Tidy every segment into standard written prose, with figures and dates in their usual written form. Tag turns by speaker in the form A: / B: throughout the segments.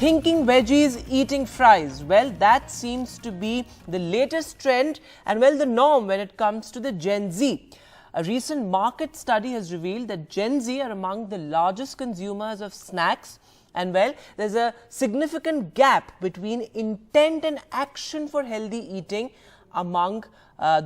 A: Thinking veggies, eating fries. Well, that seems to be the latest trend and, well, the norm when it comes to the Gen Z. A recent market study has revealed that Gen Z are among the largest consumers of snacks. And, well, there's a significant gap between intent and action for healthy eating among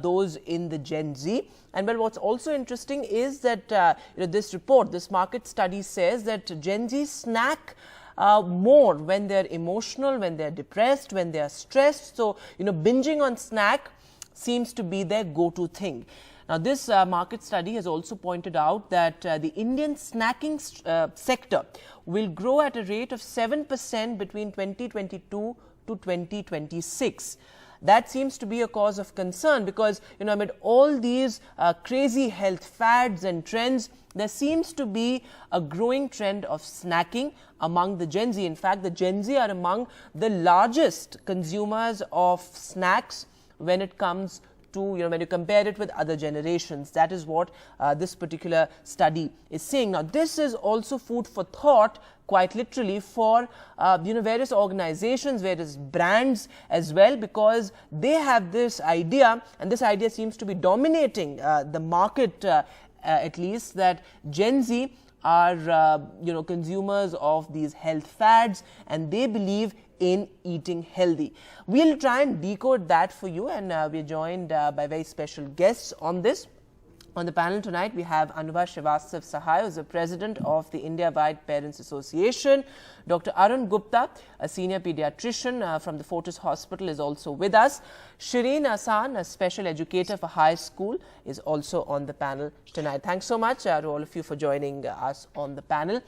A: those in the Gen Z. And, well, what's also interesting is that this market study says that Gen Z snack more when they're emotional, when they're depressed, when they're stressed. So, binging on snack seems to be their go-to thing. Now, this market study has also pointed out that the Indian snacking sector will grow at a rate of 7% between 2022 to 2026. That seems to be a cause of concern because, amid all these crazy health fads and trends, there seems to be a growing trend of snacking among the Gen Z. In fact, the Gen Z are among the largest consumers of snacks when it comes to, when you compare it with other generations. That is what this particular study is saying. Now, this is also food for thought, quite literally, for various organizations, various brands as well, because they have this idea, and this idea seems to be dominating the market, at least, that Gen Z are consumers of these health fads, and they believe in eating healthy. We'll try and decode that for you, and we're joined by very special guests on this. On the panel tonight, we have Anubha Srivastav Sahai, who is the president of the India-wide Parents Association. Dr. Arun Gupta, a senior pediatrician from the Fortis Hospital, is also with us. Shireen Ahsan, a special educator for high school, is also on the panel tonight. Thanks so much to all of you for joining us on the panel.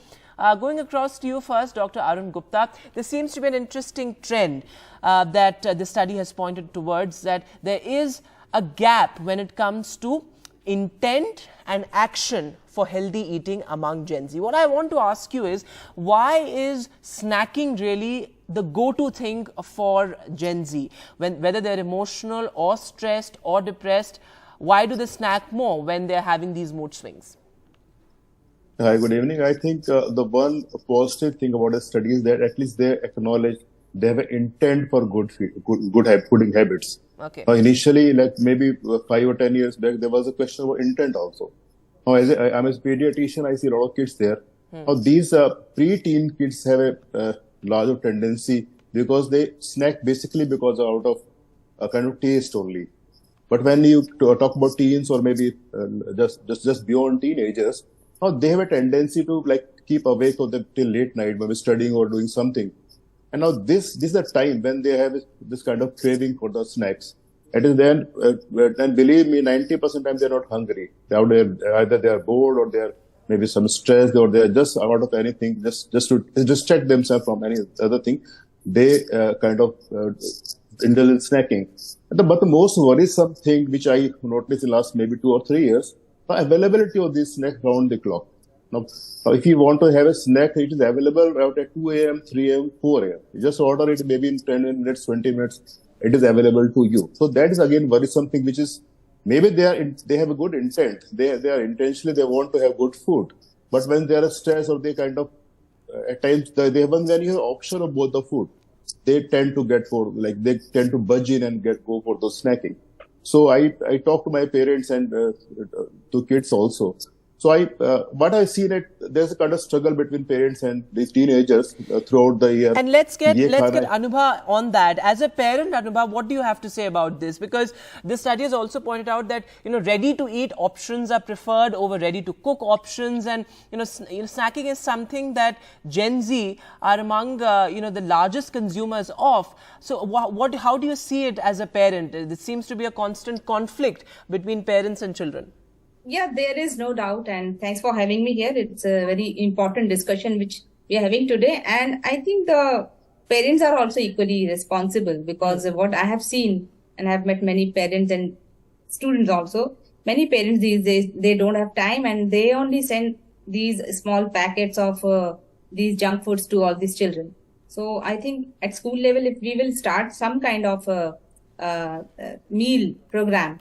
A: Going across to you first, Dr. Arun Gupta, there seems to be an interesting trend that the study has pointed towards, that there is a gap when it comes to intent and action for healthy eating among Gen Z. What I want to ask you is, why is snacking really the go-to thing for Gen Z? Whether they're emotional or stressed or depressed, why do they snack more when they're having these mood swings?
B: Hi, good evening. I think the one positive thing about the study is that at least they acknowledge they have an intent for good fooding habits.
A: Okay.
B: Initially, like maybe 5 or 10 years back, there was a question about intent also. Now, I'm a pediatrician, I see a lot of kids there. Now, these pre-teen kids have a larger tendency because they snack basically because out of a kind of taste only. But when you talk about teens or maybe just beyond teenagers, now they have a tendency to keep awake till late night, maybe studying or doing something. And now this is the time when they have this kind of craving for the snacks. It is then, and believe me, 90% time they're not hungry. Either they are bored or they are maybe some stressed or they are just out of anything, just to distract themselves from any other thing. They kind of indulge in snacking. But the most worrisome thing which I noticed in the last maybe 2 or 3 years, the availability of these snacks round the clock. Now, if you want to have a snack, it is available out at 2 a.m., 3 a.m., 4 a.m. You just order it maybe in 10 minutes, 20 minutes, it is available to you. So that is again worrisome thing, which is maybe they have a good intent. They are intentionally, they want to have good food. But when they are stressed or they kind of, at times, when you have option of both the food, they tend to they tend to budge in and go for those snacking. So I talk to my parents and to kids also. So what I see that there's a kind of struggle between parents and these teenagers throughout the year.
A: And let's get Anubha on that. As a parent, Anubha, what do you have to say about this? Because this study has also pointed out that ready-to-eat options are preferred over ready-to-cook options, and snacking is something that Gen Z are among the largest consumers of. So how do you see it as a parent? There seems to be a constant conflict between parents and children.
C: Yeah, there is no doubt, and thanks for having me here. It's a very important discussion which we are having today, and I think the parents are also equally responsible, because what I have seen, and I have met many parents and students also, many parents these days, they don't have time and they only send these small packets of these junk foods to all these children. So I think at school level, if we will start some kind of meal program,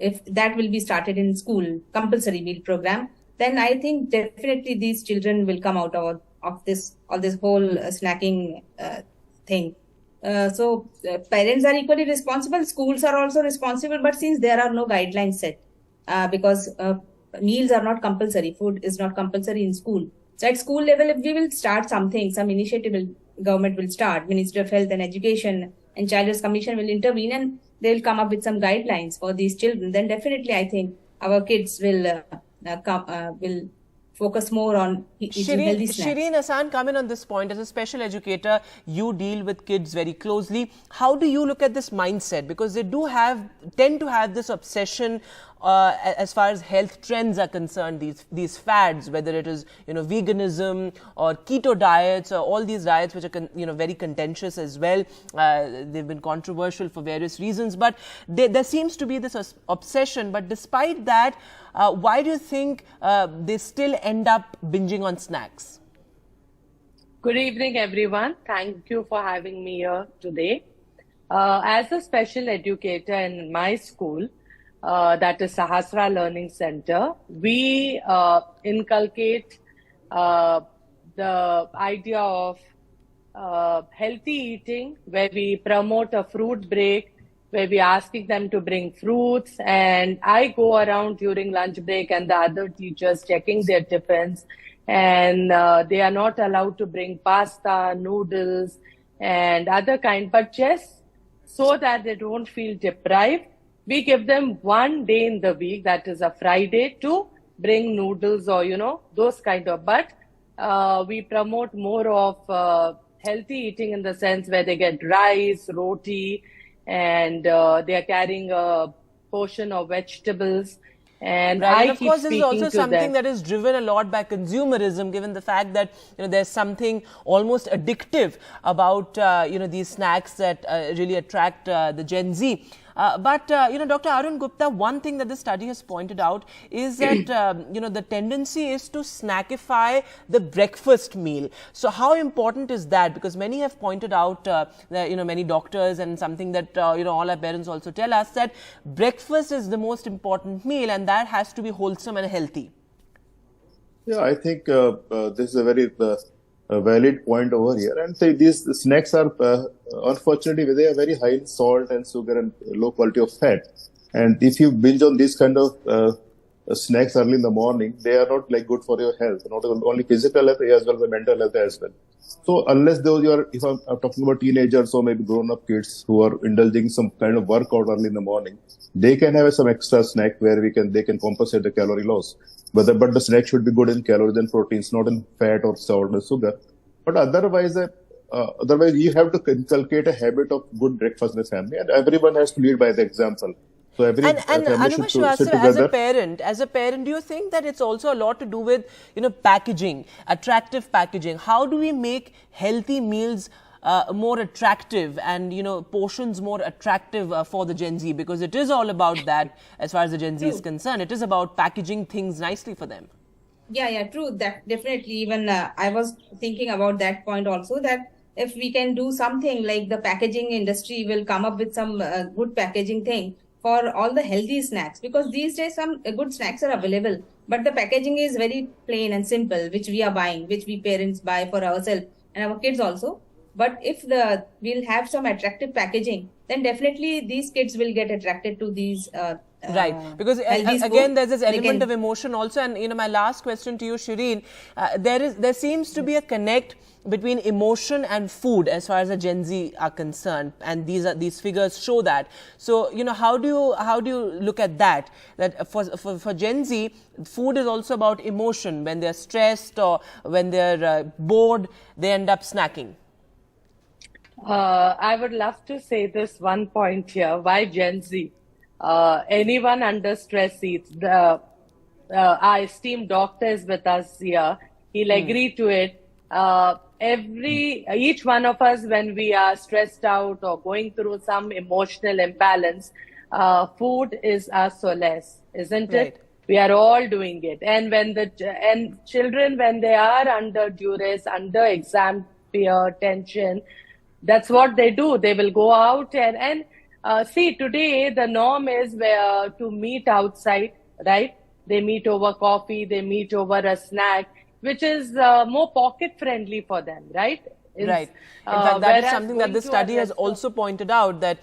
C: if that will be started in school, compulsory meal program, then I think definitely these children will come out of this whole snacking thing. Parents are equally responsible. Schools are also responsible. But since there are no guidelines set, because meals are not compulsory, food is not compulsory in school. So at school level, if we will start something, some initiative government will start, Ministry of Health and Education and Child Rights Commission will intervene, and they will come up with some guidelines for these children. Then definitely, I think our kids will focus more on eating healthy snacks.
A: Shireen Hassan, come in on this point. As a special educator, you deal with kids very closely. How do you look at this mindset? Because they tend to have this obsession as far as health trends are concerned, these fads, whether it is veganism or keto diets or all these diets which are very contentious as well. They've been controversial for various reasons, but there seems to be this obsession. But despite that, why do you think they still end up binging on snacks?
D: Good evening, everyone. Thank you for having me here today. As a special educator in my school, that is Sahasra Learning Center, we inculcate the idea of healthy eating, where we promote a fruit break, where we're asking them to bring fruits. And I go around during lunch break and the other teachers checking their tiffins. And they are not allowed to bring pasta, noodles, and other kind. But just so that they don't feel deprived, we give them one day in the week, that is a Friday, to bring noodles or, those kind of. But we promote more of healthy eating in the sense where they get rice, roti, and they are carrying a portion of vegetables. And
A: right.
D: I
A: Of
D: keep
A: course, this is also something
D: them.
A: that is driven a lot by consumerism, given the fact that there's something almost addictive about these snacks that really attract the Gen Z. But Dr. Arun Gupta, one thing that the study has pointed out is that the tendency is to snackify the breakfast meal. So how important is that? Because many have pointed out that many doctors, and something that all our parents also tell us, that breakfast is the most important meal, and that has to be wholesome and healthy.
B: Yeah, I think this is a very valid point over here. And say these snacks are, unfortunately, they are very high in salt and sugar and low quality of fat. And if you binge on these kind of snacks early in the morning, they are not good for your health, not only physical health as well as mental health as well. So unless if I'm talking about teenagers or maybe grown-up kids who are indulging some kind of workout early in the morning, they can have some extra snack where they can compensate the calorie loss. But the snack should be good in calories and proteins, not in fat or salt or sugar. But otherwise you have to inculcate a habit of good breakfast in the family, and everyone has to lead by the example. So every family should sit together.
A: As a parent, do you think that it's also a lot to do with packaging, attractive packaging? How do we make healthy meals more attractive and portions more attractive for the Gen Z? Because it is all about that as far as the Gen Z is concerned. It is about packaging things nicely for them.
C: Yeah, true. That definitely. Even I was thinking about that point also, that if we can do something like the packaging industry will come up with some good packaging thing for all the healthy snacks, because these days some good snacks are available, but the packaging is very plain and simple, which we are buying, which we parents buy for ourselves and our kids also. But if we'll have some attractive packaging, then definitely these kids will get attracted to these
A: right, because again there's this element of emotion also. And my last question to you, Shireen, there seems to be a connect between emotion and food as far as the Gen Z are concerned, and these figures show that. So how do you look at that? That for Gen Z, food is also about emotion. When they're stressed or when they're bored, they end up snacking.
D: I would love to say this one point here. Why Gen Z? Anyone under stress eats. Our esteemed doctor is with us here. He'll agree to it. Each one of us, when we are stressed out or going through some emotional imbalance, food is our solace, isn't it? We are all doing it. And when children, when they are under duress, under exam fear, tension, that's what they do. They will go out and see, today the norm is to meet outside, right? They meet over coffee, they meet over a snack. which is more pocket friendly for them, right?
A: Right. In fact, that is
D: whereas
A: something that
D: going
A: the
D: to a
A: study has
D: restaurant-
A: also pointed out, that,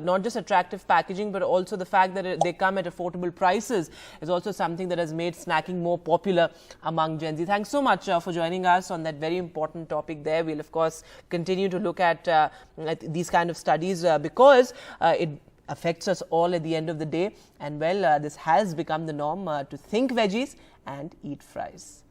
A: not just attractive packaging, but also the fact that they come at affordable prices is also something that has made snacking more popular among Gen Z. Thanks so much for joining us on that very important topic there. We'll, of course, continue to look at these kind of studies because it affects us all at the end of the day. And well, this has become the norm to think veggies and eat fries.